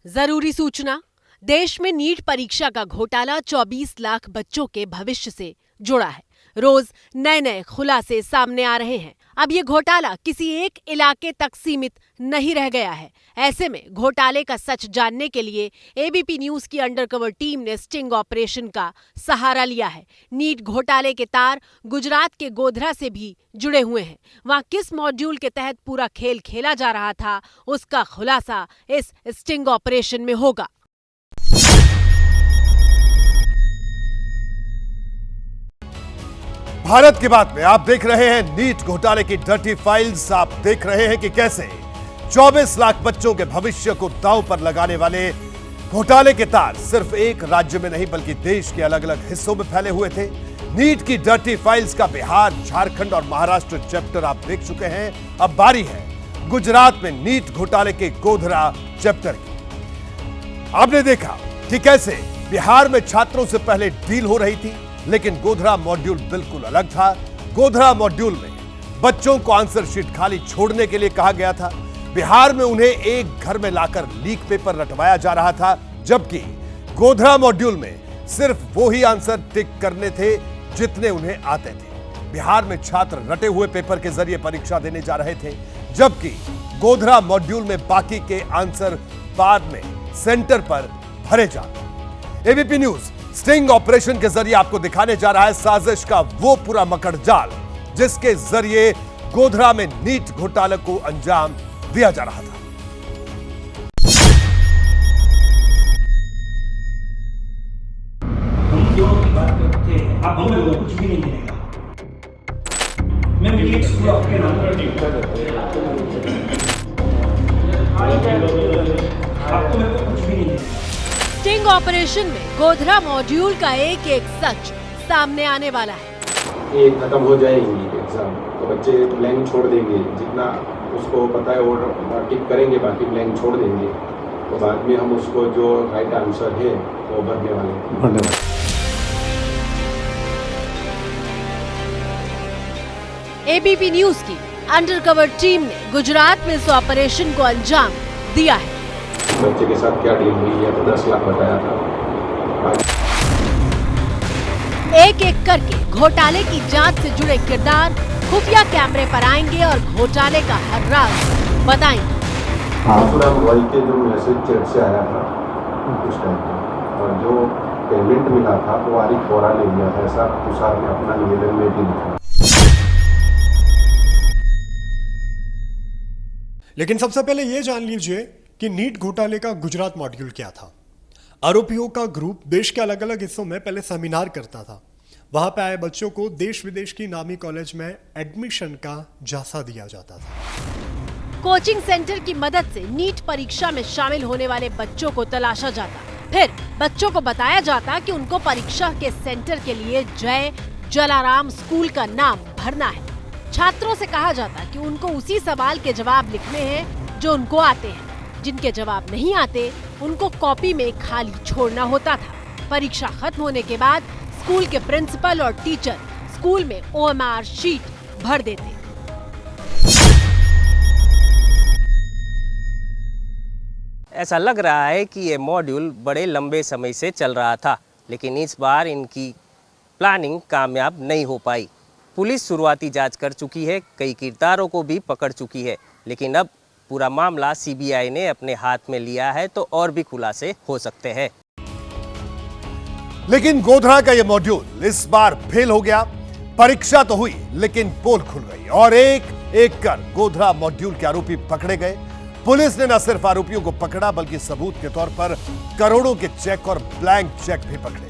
जरूरी सूचना। देश में नीट परीक्षा का घोटाला 24 लाख बच्चों के भविष्य से जुड़ा है। रोज नए नए खुलासे सामने आ रहे हैं। अब ये घोटाला किसी एक इलाके तक सीमित नहीं रह गया है। ऐसे में घोटाले का सच जानने के लिए एबीपी न्यूज की अंडरकवर टीम ने स्टिंग ऑपरेशन का सहारा लिया है। नीट घोटाले के तार गुजरात के गोधरा से भी जुड़े हुए हैं। वहां किस मॉड्यूल के तहत पूरा खेल खेला जा रहा था, उसका खुलासा इस स्टिंग ऑपरेशन में होगा। भारत की बात में आप देख रहे हैं नीट घोटाले की डर्टी फाइल्स। आप देख रहे हैं कि कैसे 24 लाख बच्चों के भविष्य को दांव पर लगाने वाले घोटाले के तार सिर्फ एक राज्य में नहीं बल्कि देश के अलग अलग हिस्सों में फैले हुए थे। नीट की डर्टी फाइल्स का बिहार, झारखंड और महाराष्ट्र चैप्टर आप देख चुके हैं। अब बारी है गुजरात में नीट घोटाले के गोधरा चैप्टर की। आपने देखा कि कैसे बिहार में छात्रों से पहले डील हो रही थी, लेकिन गोधरा मॉड्यूल बिल्कुल अलग था। गोधरा मॉड्यूल में बच्चों को आंसर शीट खाली छोड़ने के लिए कहा गया था। बिहार में उन्हें एक घर में लाकर लीक पेपर रटवाया जा रहा था, जबकि गोधरा मॉड्यूल में सिर्फ वो ही आंसर टिक करने थे जितने उन्हें आते थे। बिहार में छात्र रटे हुए पेपर के जरिए परीक्षा देने जा रहे थे, जबकि गोधरा मॉड्यूल में बाकी के आंसर बाद में सेंटर पर भरे जाते। एबीपी न्यूज स्टिंग ऑपरेशन के जरिए आपको दिखाने जा रहा है साजिश का वो पूरा मकड़ जाल जिसके जरिए गोधरा में नीट घोटाले को अंजाम दिया जा रहा था। हम दोनों की बात करते हैं, आप हमें तो कुछ भी नहीं मिलेगा। मैं मिडिल स्कूल आपके नाम आपको मेरे को कुछ भी नहीं मिलेगा। स्टिंग ऑपरेशन में गोधरा मॉड्यूल का एक एक सच सामने आने वाला है। ये खत्म हो जाएगी एग्जाम तो बच्चे ब्लैंक छोड़ देंगे, जितना उसको पता है वो टिक करेंगे, बाकी ब्लैंक छोड़ देंगे। तो बाद में हम उसको जो राइट आंसर है वो भरने वाले। एबीपी न्यूज की अंडरकवर टीम ने गुजरात में इस ऑपरेशन को अंजाम दिया है। बच्चे के साथ क्या डील हुई है तो 10 लाख बताया था। एक एक करके घोटाले की जांच से जुड़े किरदार खुफिया कैमरे पर आएंगे और घोटाले का हर राज बताएंगे। रॉय के जो मैसेज चैट से आया था उस टाइम पे, और जो पेमेंट मिला था वो आरिफ बोरा ले लिया था, ऐसा तुषार ने अपना निवेदन में भी लिखा। लेकिन सबसे पहले यह जान लीजिए कि नीट घोटाले का गुजरात मॉड्यूल क्या था। आरोपियों का ग्रुप देश के अलग अलग हिस्सों में पहले सेमिनार करता था। वहां पे आए बच्चों को देश विदेश की नामी कॉलेज में एडमिशन का झांसा दिया जाता था। कोचिंग सेंटर की मदद से नीट परीक्षा में शामिल होने वाले बच्चों को तलाशा जाता। फिर बच्चों को बताया जाता कि उनको परीक्षा के सेंटर के लिए जय जलाराम स्कूल का नाम भरना है। छात्रों से कहा जाता कि उनको उसी सवाल के जवाब लिखने हैं जो उनको आते हैं। जिनके जवाब नहीं आते उनको कॉपी में खाली छोड़ना होता था। परीक्षा खत्म होने के बाद स्कूल के प्रिंसिपल और टीचर स्कूल में ओएमआर शीट भर देते। ऐसा लग रहा है कि ये मॉड्यूल बड़े लंबे समय से चल रहा था, लेकिन इस बार इनकी प्लानिंग कामयाब नहीं हो पाई। पुलिस शुरुआती जांच कर चुकी है, कई किरदारों को भी पकड़ चुकी है, लेकिन अब पूरा मामला सीबीआई ने अपने हाथ में लिया है तो और भी खुलासे हो सकते हैं। लेकिन गोधरा का यह मॉड्यूल इस बार फेल हो गया। परीक्षा तो हुई लेकिन पोल खुल गई और एक एक कर गोधरा मॉड्यूल के आरोपी पकड़े गए। पुलिस ने न सिर्फ आरोपियों को पकड़ा बल्कि सबूत के तौर पर करोड़ों के चेक और ब्लैंक चेक भी पकड़े।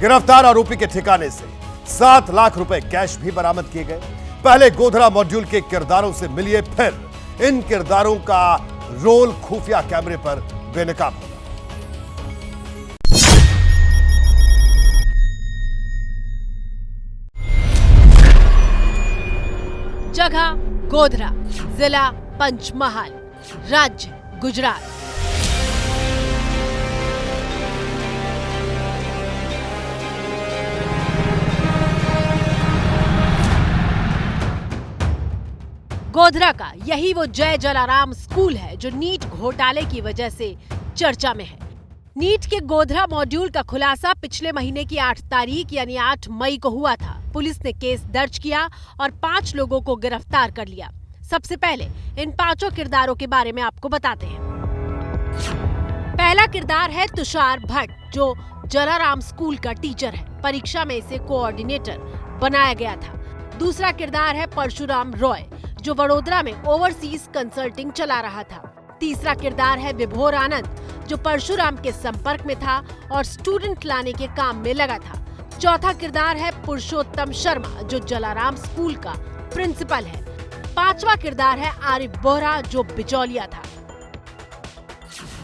गिरफ्तार आरोपी के ठिकाने से 7 लाख रुपए कैश भी बरामद किए गए। पहले गोधरा मॉड्यूल के किरदारों से मिलिए, फिर इन किरदारों का रोल खुफिया कैमरे पर बेनकाब होगा। जगह गोधरा, जिला पंचमहाल, राज्य गुजरात। गोधरा का यही वो जय जलाराम स्कूल है जो नीट घोटाले की वजह से चर्चा में है। नीट के गोधरा मॉड्यूल का खुलासा पिछले महीने की 8 तारीख यानी 8 मई को हुआ था। पुलिस ने केस दर्ज किया और 5 लोगों को गिरफ्तार कर लिया। सबसे पहले इन 5 किरदारों के बारे में आपको बताते हैं। पहला किरदार है तुषार भट्ट, जो जलाराम स्कूल का टीचर है। परीक्षा में इसे कोऑर्डिनेटर बनाया गया था। दूसरा किरदार है परशुराम रॉय, जो वडोदरा में ओवरसीज कंसल्टिंग चला रहा था। तीसरा किरदार है विभोर आनंद, जो परशुराम के संपर्क में था और स्टूडेंट लाने के काम में लगा था। चौथा किरदार है पुरुषोत्तम शर्मा, जो जलाराम स्कूल का प्रिंसिपल है। पांचवा किरदार है आरिफ बोहरा, जो बिचौलिया था।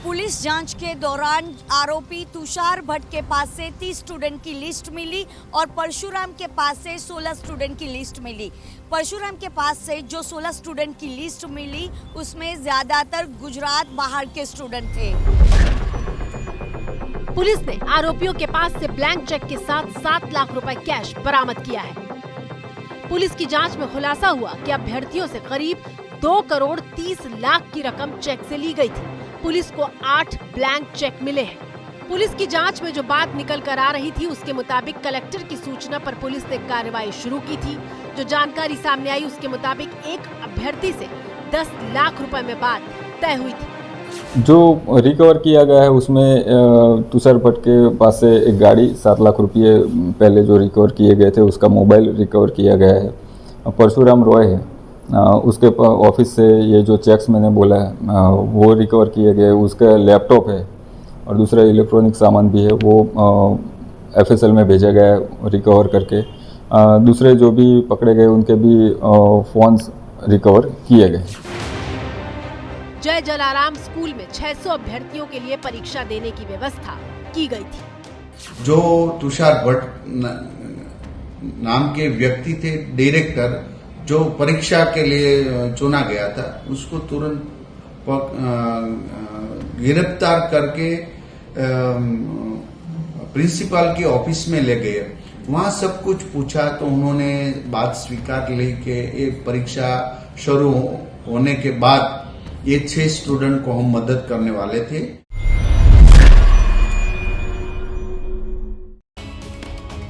पुलिस जांच के दौरान आरोपी तुषार भट्ट के पास से 30 स्टूडेंट की लिस्ट मिली और परशुराम के पास से 16 स्टूडेंट की लिस्ट मिली। परशुराम के पास से जो 16 स्टूडेंट की लिस्ट मिली उसमें ज्यादातर गुजरात बाहर के स्टूडेंट थे। पुलिस ने आरोपियों के पास से ब्लैंक चेक के साथ 7 लाख रुपए कैश बरामद किया है। पुलिस की जांच में खुलासा हुआ कि अभ्यर्थियों से करीब 2 करोड़ 30 लाख की रकम चेक से ली गई थी। पुलिस को 8 ब्लैंक चेक मिले हैं। पुलिस की जांच में जो बात निकल कर आ रही थी उसके मुताबिक कलेक्टर की सूचना पर पुलिस ने कार्रवाई शुरू की थी। जो जानकारी सामने आई उसके मुताबिक एक अभ्यर्थी से 10 लाख रुपए में बात तय हुई थी। जो रिकवर किया गया है उसमें तुषार भट्ट के पास से एक गाड़ी, 7 लाख रुपये पहले जो रिकवर किए गए थे, उसका मोबाइल रिकवर किया गया है। परशुराम रॉय है, उसके ऑफिस से ये जो चेक्स मैंने बोला है वो रिकवर किए गए। उसका लैपटॉप है और दूसरा इलेक्ट्रॉनिक सामान भी है, वो एफएसएल में भेजा गया है रिकवर करके। दूसरे जो भी पकड़े गए उनके भी फोन्स रिकवर किए गए। जय जलाराम स्कूल में 600 अभ्यर्थियों के लिए परीक्षा देने की व्यवस्था की गई थी। जो तुषार भट्ट नाम के व्यक्ति थे, डायरेक्टर, जो परीक्षा के लिए चुना गया था, उसको तुरंत गिरफ्तार करके प्रिंसिपल के ऑफिस में ले गए। वहां सब कुछ पूछा तो उन्होंने बात स्वीकार ली कि ये परीक्षा शुरू होने के बाद ये 6 स्टूडेंट को हम मदद करने वाले थे।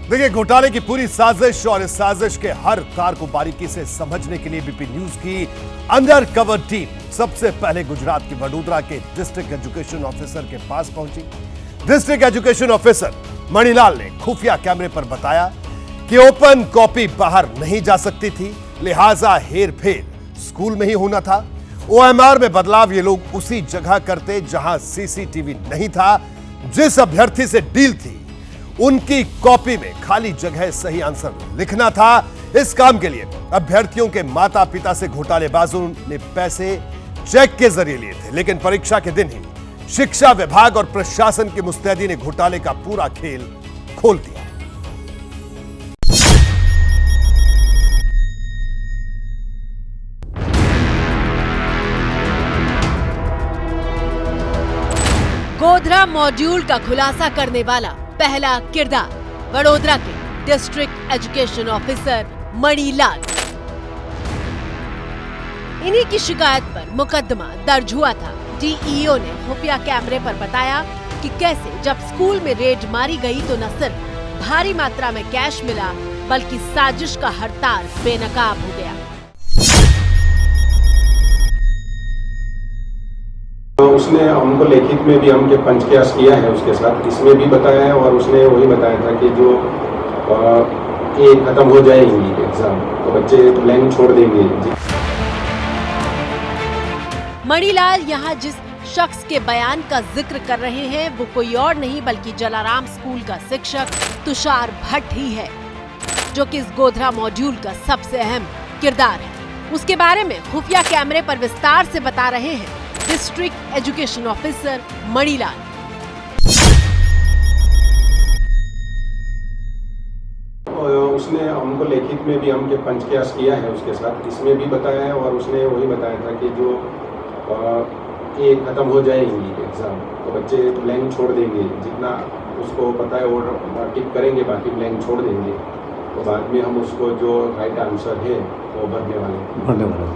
देखिए, घोटाले की पूरी साजिश और इस साजिश के हर तार को बारीकी से समझने के लिए बीपी न्यूज की अंडर कवर टीम सबसे पहले गुजरात के वडोदरा के डिस्ट्रिक्ट एजुकेशन ऑफिसर के पास पहुंची। डिस्ट्रिक्ट एजुकेशन ऑफिसर मणिलाल ने खुफिया कैमरे पर बताया कि ओपन कॉपी बाहर नहीं जा सकती थी, लिहाजा हेरफेर स्कूल में ही होना था। ओएमआर में बदलाव ये लोग उसी जगह करते जहां सीसीटीवी नहीं था। जिस अभ्यर्थी से डील थी उनकी कॉपी में खाली जगह सही आंसर लिखना था। इस काम के लिए अभ्यर्थियों के माता पिता से घोटालेबाजों ने पैसे चेक के जरिए लिए थे, लेकिन परीक्षा के दिन ही शिक्षा विभाग और प्रशासन की मुस्तैदी ने घोटाले का पूरा खेल खोल दिया। गोधरा मॉड्यूल का खुलासा करने वाला पहला किरदार वडोदरा के डिस्ट्रिक्ट एजुकेशन ऑफिसर मणिलाल। इन्हीं की शिकायत पर मुकदमा दर्ज हुआ था। डीईओ ने खुफिया कैमरे पर बताया कि कैसे जब स्कूल में रेड मारी गई तो न सिर्फ भारी मात्रा में कैश मिला बल्कि साजिश का हर तार बेनकाब हो गया। तो उसने हमको लिखित में भी हमके पंचक्यास किया है उसके साथ, इसमें भी बताया है और उसने वही बताया था कि जो ये खत्म हो जाएंगी एग्जाम तो बच्चे ब्लैंक छोड़ देंगे। मणिलाल यहाँ जिस शख्स के बयान का जिक्र कर रहे हैं वो कोई और नहीं बल्कि जलाराम स्कूल का शिक्षक तुषार भट्ट ही है, जो कि इस गोधरा मॉड्यूल का सबसे अहम किरदार है। उसके बारे में खुफिया कैमरे पर विस्तार से बता रहे हैं डिस्ट्रिक्ट एजुकेशन ऑफिसर मणिलाल। उसने हमको लिखित में भी हमके पंचक्यास किया है उसके साथ, इसमें भी बताया है और उसने वही बताया था कि जो ये खत्म हो जाएंगी एग्जाम तो बच्चे ब्लैंक छोड़ देंगे, जितना उसको पता है वो टिक करेंगे, बाकी ब्लैंक छोड़ देंगे। तो बाद में हम उसको जो राइट आंसर है वो भरने वाले।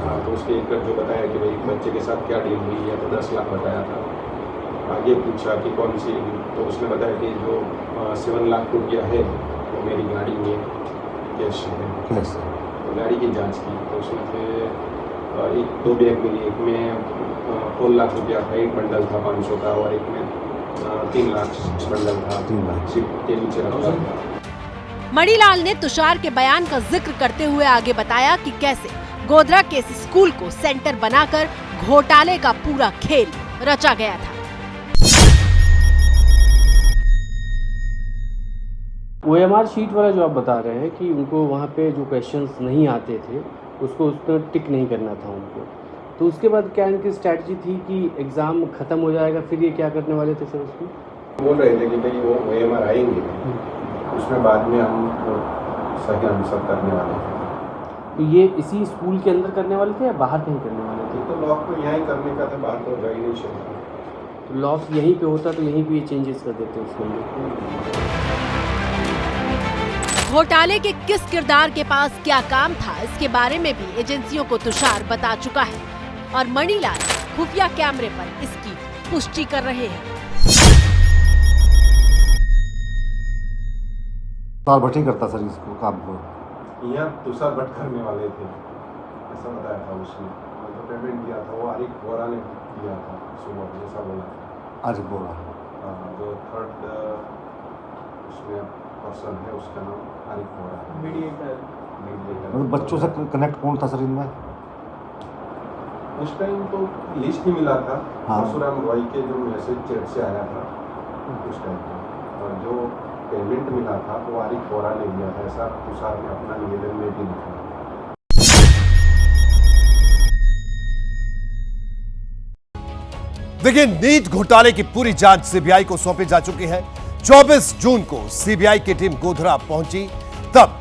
हाँ, तो उसके एक जो बताया कि भाई बच्चे के साथ क्या डील हुई है तो 10 लाख बताया था। आगे पूछा कि कौन सी, तो उसने बताया कि जो 7 लाख रुपया है वो मेरी गाड़ी में कैश है। तो गाड़ी की जांच की तो उसमें से 2 बैग मिली, एक में 4 लाख रुपया था, एक बंडल था 500 का, और एक में 3 लाख बंडल था, 3 लाख के नीचे रखा था। मणिलाल ने तुषार के बयान का जिक्र करते हुए आगे बताया कि कैसे गोधरा के इस स्कूल को सेंटर बनाकर घोटाले का पूरा खेल रचा गया था। OMR शीट वाला जो आप बता रहे हैं कि उनको वहाँ पे जो क्वेश्चंस नहीं आते थे उसको उस पर टिक नहीं करना था उनको, तो उसके बाद क्या इनकी स्ट्रैटेजी थी कि एग्ज़ाम ख़त्म हो जाएगा फिर ये क्या करने वाले थे सर? उसमें बोल रहे थे कि भाई वो OMR आएंगे, उसमें बाद में हम सही आंसर करने वाले थे। तो ये इसी स्कूल के अंदर करने वाले थे या बाहर कहीं करने वाले थे? तो लॉक तो यहाँ ही करने का था, बाहर तो जा ही नहीं सकता। तो लॉक यहीं पे होता तो यहीं पे ये चेंजेस कर देते उसमें। घोटाले के किस किरदार के पास क्या काम था, इसके बारे में भी एजेंसियों को तुषार बता चुका है और मणिलाल खुफिया कैमरे पर इसकी पुष्टि कर रहे हैं। तुषार भट्ट ही करता सर इसको काम को। यहाँ तुषार भट्ट करने वाले थे, ऐसा बताया था उसने। तो पेमेंट दिया था वो आरिफ बोरा ने दिया था सुबह, जैसा बोला था आरिफ बोरा। जो 3rd उसमें पर्सन है उसका नाम आरिफ बोरा है, मीडिएटर। बच्चों से कनेक्ट कौन था सर इनमें? उस टाइम तो लिस्ट ही मिला था, हाँ। परशुराम रॉय के जो मैसेज चैट से आया था उस टाइम पे, और जो पेमेंट मिला था वो आरिफ बोरा ने दिया था, ऐसा तुषार ने अपना निवेदन में भी लिखा। देखिए, नीट घोटाले की पूरी जांच सीबीआई को सौंपी जा चुकी है। 24 जून को सीबीआई की टीम गोधरा पहुंची, तब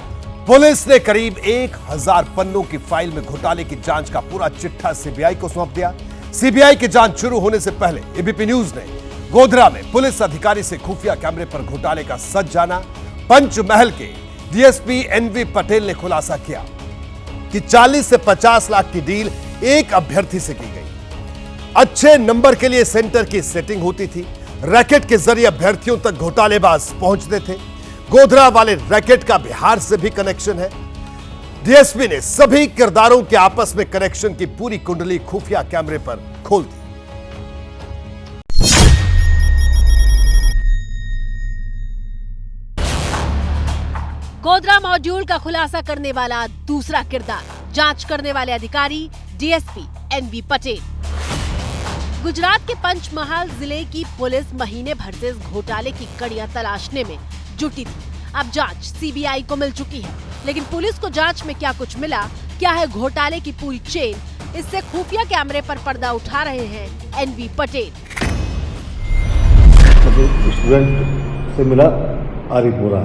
पुलिस ने करीब 1000 पन्नों की फाइल में घोटाले की जांच का पूरा चिट्ठा सीबीआई को सौंप दिया। सीबीआई की जांच शुरू होने से पहले एबीपी न्यूज ने गोधरा में पुलिस अधिकारी से खुफिया कैमरे पर घोटाले का सच जाना। पंचमहल के डीएसपी एनवी पटेल ने खुलासा किया कि 40 से 50 लाख की डील एक अभ्यर्थी से की गई। अच्छे नंबर के लिए सेंटर की सेटिंग होती थी, रैकेट के जरिए अभ्यर्थियों तक घोटालेबाज पहुंचते थे। गोधरा वाले रैकेट का बिहार से भी कनेक्शन है। डीएसपी ने सभी किरदारों के आपस में कनेक्शन की पूरी कुंडली खुफिया कैमरे पर खोल दी। गोधरा मॉड्यूल का खुलासा करने वाला दूसरा किरदार, जांच करने वाले अधिकारी डीएसपी एनवी पटेल। गुजरात के पंचमहाल जिले की पुलिस महीने भर से इस घोटाले की कड़ियां तलाशने में जुटी थी। अब जांच सीबीआई को मिल चुकी है, लेकिन पुलिस को जांच में क्या कुछ मिला, क्या है घोटाले की पूरी चेन, इससे खुफिया कैमरे पर पर्दा उठा रहे हैं एनवी पटेल। स्टूडेंट से मिला आरिफ बोरा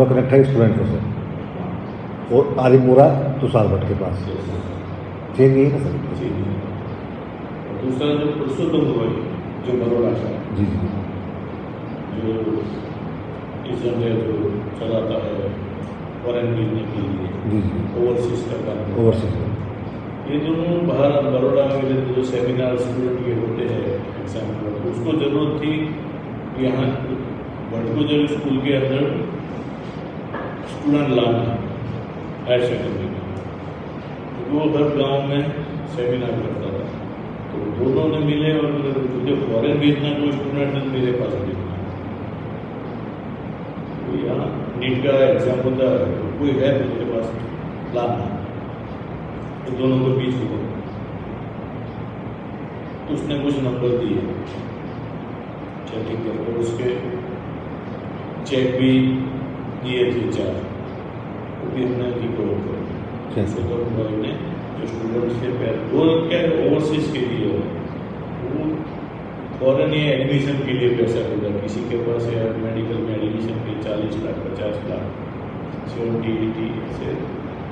कनेक्ट है स्टूडेंट से, और आरिफ बोरा तुषार भट्ट के पास चेन नहीं है सर। दूसरा जो पुरुषोत्तम रॉय जो बड़ौदा का, जी जी, जो इस जगह जो चलाता है फॉरेन भेजने के लिए, जी जी, ओवरसीज का काम, ओवरसीज। ये दोनों बाहर बड़ौदा में जो सेमिनार स्टूडेंट के होते हैं एग्जाम पर, उसको जरूरत थी यहाँ भटकोजर स्कूल के अंदर स्टूडेंट लाना हायर सेकेंडरी में, वो हर गाँव में सेमिनार करता था। तो दोनों ने मिले और मुझे फॉरेन भेजना, कोई स्टूडेंट मेरे पास भेजना, तो यहाँ नीट का एग्जाम होता है, कोई है मेरे पास लाना, तो दोनों को बीच हुआ। तो उसने कुछ नंबर दिए चेकिंग करके, उसके चेक भी दिए थे 4, वो भी हमने रिकॉर्ड कर। ने जो स्टूडेंट्स के पैर वो क्या ओवरसीज के लिए वो फॉरेन या एडमिशन के लिए पैसा होगा, किसी के पास है मेडिकल में एडमिशन के 40 लाख 50 लाख 70-80 से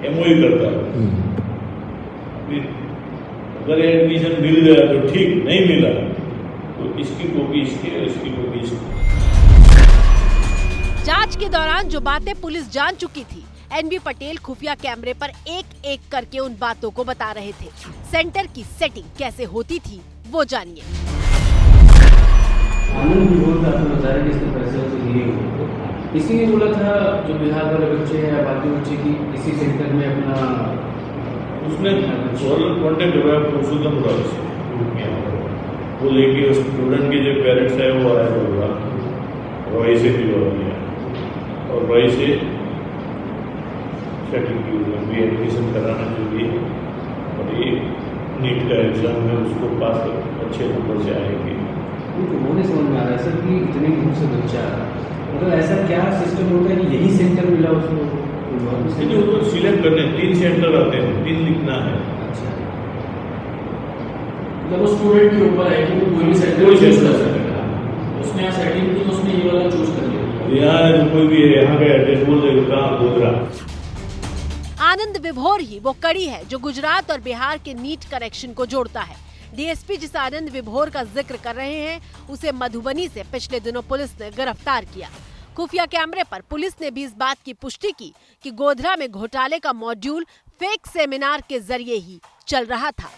एमओयू करता है। फिर अगर एडमिशन मिल गया तो ठीक, नहीं मिला तो इसकी कॉपी इसकी और इसकी कॉपी इसकी। जांच के दौरान जो बातें पुलिस जान चुकी थी, एनवी पटेल खुफिया कैमरे पर एक एक करके उन बातों को बता रहे थे। सेंटर की सेटिंग कैसे होती थी वो जानिए। बोल रहा था, बता रहे कि इसने पैसे वैसे लिए हुए थे, इसीलिए बोला था जो बिहार वाले बच्चे हैं या बाकी बच्चे की इसी सेंटर में अपना उसने कॉन्टेक्ट हुआ पुरुषोत्तमपुरा से, वो लेके स्टूडेंट के जो पेरेंट्स है वो आया होगा, रॉय से भी किया और रॉय से सेटिंग की भी एडमिशन कराना चाहिए और ये नीट का एग्ज़ाम है उसको पास अच्छे नंबर से आएंगे। वो नहीं समझ में आ रहा है सर कि इतने दूर से बच्चा, मतलब ऐसा क्या सिस्टम होता है कि यही सेंटर मिला उसको? नहीं, वो तो सिलेक्ट करने 3 सेंटर आते हैं, 3 लिखना है। अच्छा, मतलब वो स्टूडेंट के ऊपर है कि वो कोई भी सेंटर चूज कर सकता है। उसने यहाँ सेटिंग की तो उसने ये वाला चूज कर लिया। यहाँ कोई भी यहाँ का एड्रेस बोल देगा कहाँ गोधरा। आनंद विभोर ही वो कड़ी है जो गुजरात और बिहार के नीट कनेक्शन को जोड़ता है। डीएसपी जिस आनंद विभोर का जिक्र कर रहे हैं उसे मधुबनी से पिछले दिनों पुलिस ने गिरफ्तार किया। खुफिया कैमरे पर पुलिस ने भी इस बात की पुष्टि की कि गोधरा में घोटाले का मॉड्यूल फेक सेमिनार के जरिए ही चल रहा था।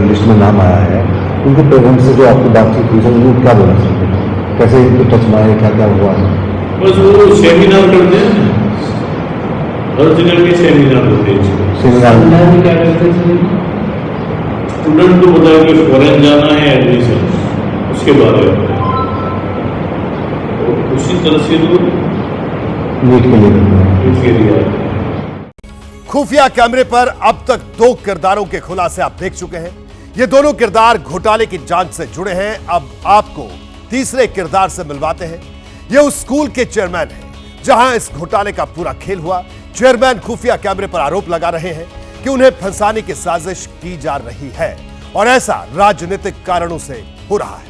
लिस्ट में नाम आया है, उनके पेरेंट्स से जो आपकी बातचीत हुई है वो क्या बोला सकते हैं, कैसे इनको टच में आया, क्या क्या हुआ है? बस वो सेमिनार करते हैं, हर जगह के सेमिनार होते हैं। सेमिनार में क्या करते थे? स्टूडेंट को बताया कि फॉरेन जाना है एडमिशन, उसके बारे में और उसी तरह से वो नीट के लिए खुफिया कैमरे पर अब तक 2 किरदारों के खुलासे आप देख चुके हैं। ये दोनों किरदार घोटाले की जांच से जुड़े हैं। अब आपको तीसरे किरदार से मिलवाते हैं। ये उस स्कूल के चेयरमैन हैं जहां इस घोटाले का पूरा खेल हुआ। चेयरमैन खुफिया कैमरे पर आरोप लगा रहे हैं कि उन्हें फंसाने की साजिश की जा रही है और ऐसा राजनीतिक कारणों से हो रहा है।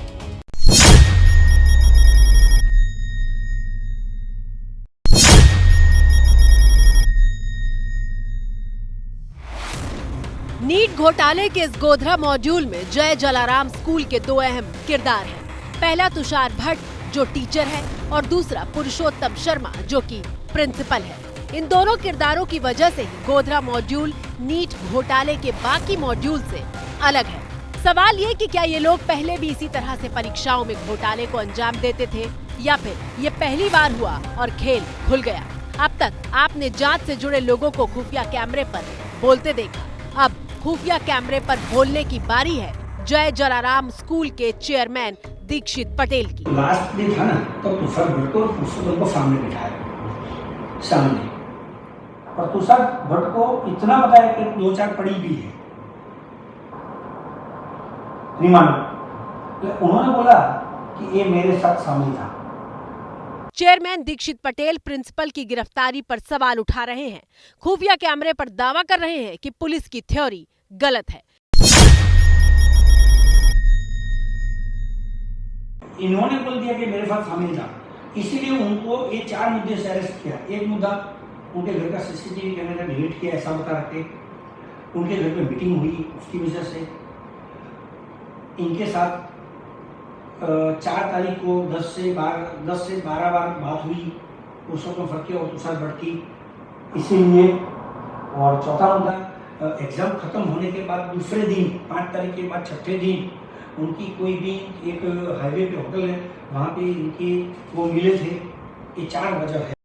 नीट घोटाले के इस गोधरा मॉड्यूल में जय जलाराम स्कूल के 2 अहम किरदार हैं। पहला तुषार भट्ट जो टीचर है और दूसरा पुरुषोत्तम शर्मा जो कि प्रिंसिपल है। इन दोनों किरदारों की वजह से ही गोधरा मॉड्यूल नीट घोटाले के बाकी मॉड्यूल से अलग है। सवाल ये कि क्या ये लोग पहले भी इसी तरह से परीक्षाओं में घोटाले को अंजाम देते थे या फिर ये पहली बार हुआ और खेल खुल गया। अब तक आपने जांच से जुड़े लोगों को खुफिया कैमरे पर बोलते देखा। अब खुफिया कैमरे पर बोलने की बारी है जय जलाराम स्कूल के चेयरमैन दीक्षित पटेल की। लास्ट में था ना तो तुषार भट्ट को पुरुषोत्तम को सामने बिठाया सामने, और तुषार भट्ट को इतना बताया कि 2-4 पढ़ी भी है निमानो, उन्होंने बोला कि ये मेरे साथ शामिल था। चेयरमैन दीक्षित पटेल प्रिंसिपल की गिरफ्तारी पर सवाल उठा रहे हैं। खुफिया कैमरे पर दावा कर रहे हैं कि पुलिस की थ्योरी गलत है। इन्होंने बोल दिया कि मेरे साथ शामिल था, इसीलिए उनको ये 4 मुद्दे से अरेस्ट किया। एक मुद्दा उनके घर का सीसीटीवी कैमरा डिलीट किया ऐसा बता रखे, उनके घर में मीटिंग हुई उसकी वजह से इनके साथ 4 तारीख को 10 से 12 बार बात हुई पुरुषोत्तम फटके और तुषार भट्ट की, इसीलिए। और चौथा मुद्दा एग्जाम खत्म होने के बाद दूसरे दिन 5 तारीख के बाद 6ठे दिन उनकी कोई भी एक हाईवे पे होटल है वहाँ पे इनके वो मिले थे। ये 4 वजह है।